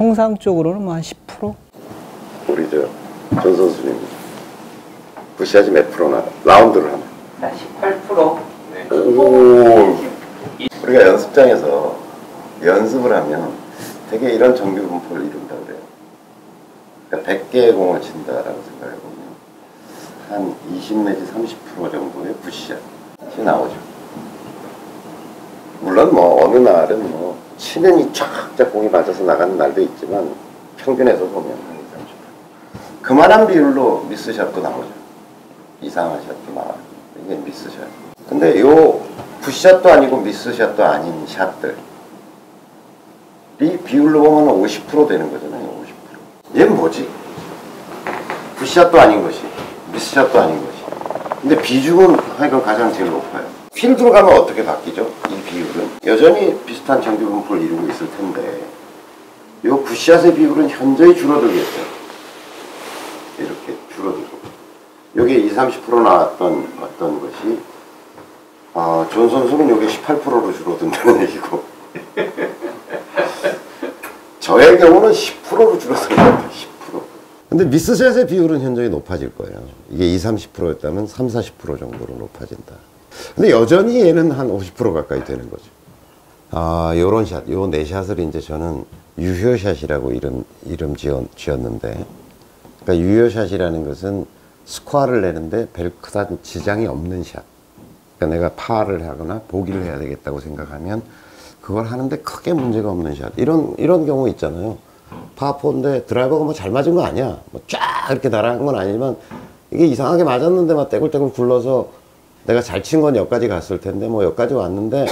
통상적으로는 뭐 한 10%? 우리 전 선수님 굿샷이 몇 프로나 라운드를 하면? 한 18%. 네. 오. 우리가 연습장에서 연습을 하면 되게 이런 정규 분포를 이룬다 그래요. 그러니까 100개의 공을 친다라고 생각해보면 한 20 내지 30% 정도의 굿샷이 나오죠. 물론 뭐 어느 날은 뭐 치는 쫙쫙 공이 맞아서 나가는 날도 있지만 평균에서 보면 한 20, 30%. 그만한 비율로 미스샷도 나오죠. 이상한 샷도 나와요. 이게 미스샷. 근데 요 굿샷도 아니고 미스샷도 아닌 샷들이 비율로 보면 50% 되는 거잖아요. 50%. 얘는 뭐지? 굿샷도 아닌 것이, 미스샷도 아닌 것이. 근데 비중은 하여간 가장 제일 높아요. 필드로 가면 어떻게 바뀌죠? 이 비율은 여전히 비슷한 정규 분포를 이루고 있을 텐데 요 굿샷의 비율은 현저히 줄어들겠죠. 이렇게 줄어들고 요게 20, 30% 나왔던 어떤 것이 존 선수는 요게 18%로 줄어든다는 얘기고 저의 경우는 10%로 줄어듭니다. 10%. 근데 미스샷의 비율은 현저히 높아질 거예요. 이게 20, 30%였다면 30, 40% 정도로 높아진다. 근데 여전히 얘는 한 50% 가까이 되는 거죠. 요런 샷, 요 네 샷을 이제 저는 유효샷이라고 이름 지었는데, 그러니까 유효샷이라는 것은 스코어를 내는데 별 그다지 지장이 없는 샷. 그러니까 내가 파를 하거나 보기를 해야 되겠다고 생각하면 그걸 하는데 크게 문제가 없는 샷. 이런 경우 있잖아요. 파4인데 드라이버가 뭐 잘 맞은 거 아니야. 뭐 쫙 이렇게 날아간 건 아니지만 이게 이상하게 맞았는데 막 떼굴떼굴 굴러서 내가 잘 친 건 여기까지 갔을 텐데 뭐 여기까지 왔는데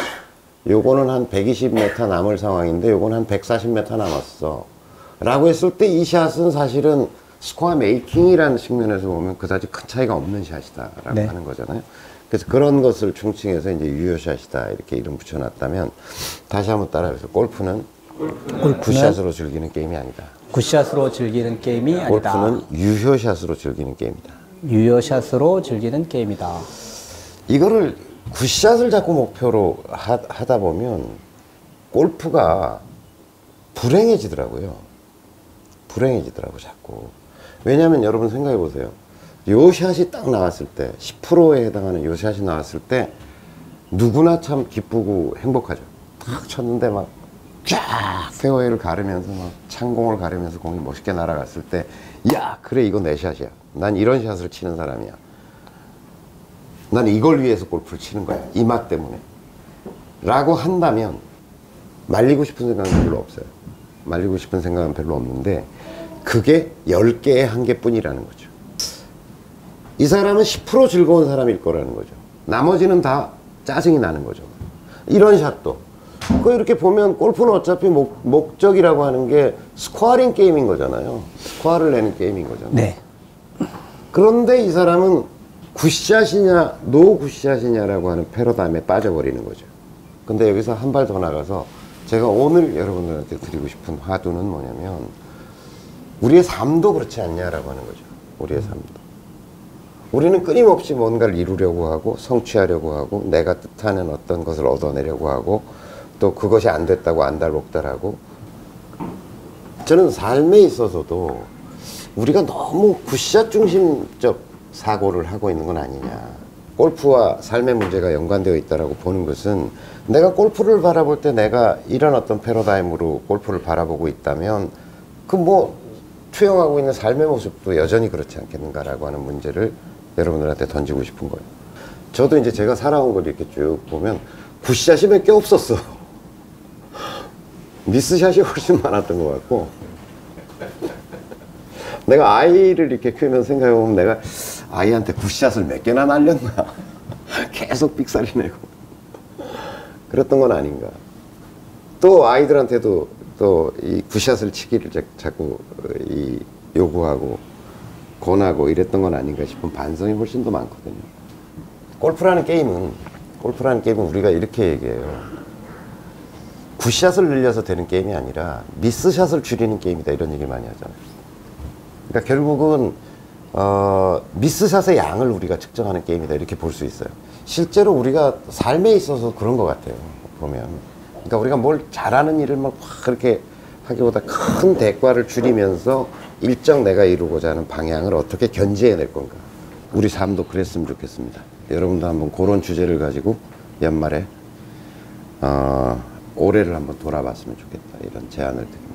요거는 한 120m 남을 상황인데 요건 한 140m 남았어 라고 했을 때 이 샷은 사실은 스코어 메이킹이라는 측면에서 보면 그다지 큰 차이가 없는 샷이다 라고 네. 하는 거잖아요. 그래서 그런 것을 중칭해서 이제 유효샷이다 이렇게 이름 붙여놨다면 다시 한번 따라해서 골프는 굿샷으로 즐기는 게임이 아니다. 굿샷으로 즐기는 게임이 아니다. 골프는 유효샷으로 즐기는 게임이다. 유효샷으로 즐기는 게임이다. 이거를 굿샷을 자꾸 목표로 하다 보면 골프가 불행해지더라고요. 불행해지더라고 자꾸. 왜냐하면 여러분 생각해 보세요. 요 샷이 딱 나왔을 때 10%에 해당하는 요 샷이 나왔을 때 누구나 참 기쁘고 행복하죠. 탁 쳤는데 막 쫙 페어웨이를 가르면서 막 창공을 가르면서 공이 멋있게 날아갔을 때 야 그래 이거 내 샷이야. 난 이런 샷을 치는 사람이야. 난 이걸 위해서 골프를 치는 거야. 이 맛 때문에. 라고 한다면 말리고 싶은 생각은 별로 없어요. 말리고 싶은 생각은 별로 없는데 그게 10개의 한 개뿐이라는 거죠. 이 사람은 10% 즐거운 사람일 거라는 거죠. 나머지는 다 짜증이 나는 거죠. 이런 샷도. 그 이렇게 보면 골프는 어차피 목적이라고 하는 게 스코어링 게임인 거잖아요. 스코어를 내는 게임인 거잖아요. 네. 그런데 이 사람은 굿샷이냐 노 굿샷이냐라고 하는 패러다임에 빠져버리는 거죠. 근데 여기서 한 발 더 나가서 제가 오늘 여러분들한테 드리고 싶은 화두는 뭐냐면 우리의 삶도 그렇지 않냐라고 하는 거죠. 우리의 삶도. 우리는 끊임없이 뭔가를 이루려고 하고 성취하려고 하고 내가 뜻하는 어떤 것을 얻어내려고 하고 또 그것이 안 됐다고 안달복달하고 저는 삶에 있어서도 우리가 너무 굿샷 중심적 사고를 하고 있는 건 아니냐. 골프와 삶의 문제가 연관되어 있다고 보는 것은 내가 골프를 바라볼 때 내가 이런 어떤 패러다임으로 골프를 바라보고 있다면 그 뭐 투영하고 있는 삶의 모습도 여전히 그렇지 않겠는가라고 하는 문제를 여러분들한테 던지고 싶은 거예요. 저도 이제 제가 살아온 걸 이렇게 쭉 보면 굿샷이 몇 개 없었어. 미스샷이 훨씬 많았던 것 같고 내가 아이를 이렇게 키우면서 생각해보면 내가 아이한테 굿샷을 몇 개나 날렸나 계속 삑사리 내고 그랬던 건 아닌가. 또 아이들한테도 또 이 굿샷을 치기를 자꾸 요구하고 권하고 이랬던 건 아닌가 싶은 반성이 훨씬 더 많거든요. 골프라는 게임은 우리가 이렇게 얘기해요. 굿샷을 늘려서 되는 게임이 아니라 미스샷을 줄이는 게임이다 이런 얘기를 많이 하잖아요. 그러니까 결국은 미스샷의 양을 우리가 측정하는 게임이다 이렇게 볼 수 있어요. 실제로 우리가 삶에 있어서 그런 것 같아요. 보면. 그러니까 우리가 뭘 잘하는 일을 막 그렇게 하기보다 큰 대가를 줄이면서 일정 내가 이루고자 하는 방향을 어떻게 견지해낼 건가. 우리 삶도 그랬으면 좋겠습니다. 여러분도 한번 그런 주제를 가지고 연말에 올해를 한번 돌아봤으면 좋겠다, 이런 제안을 드립니다.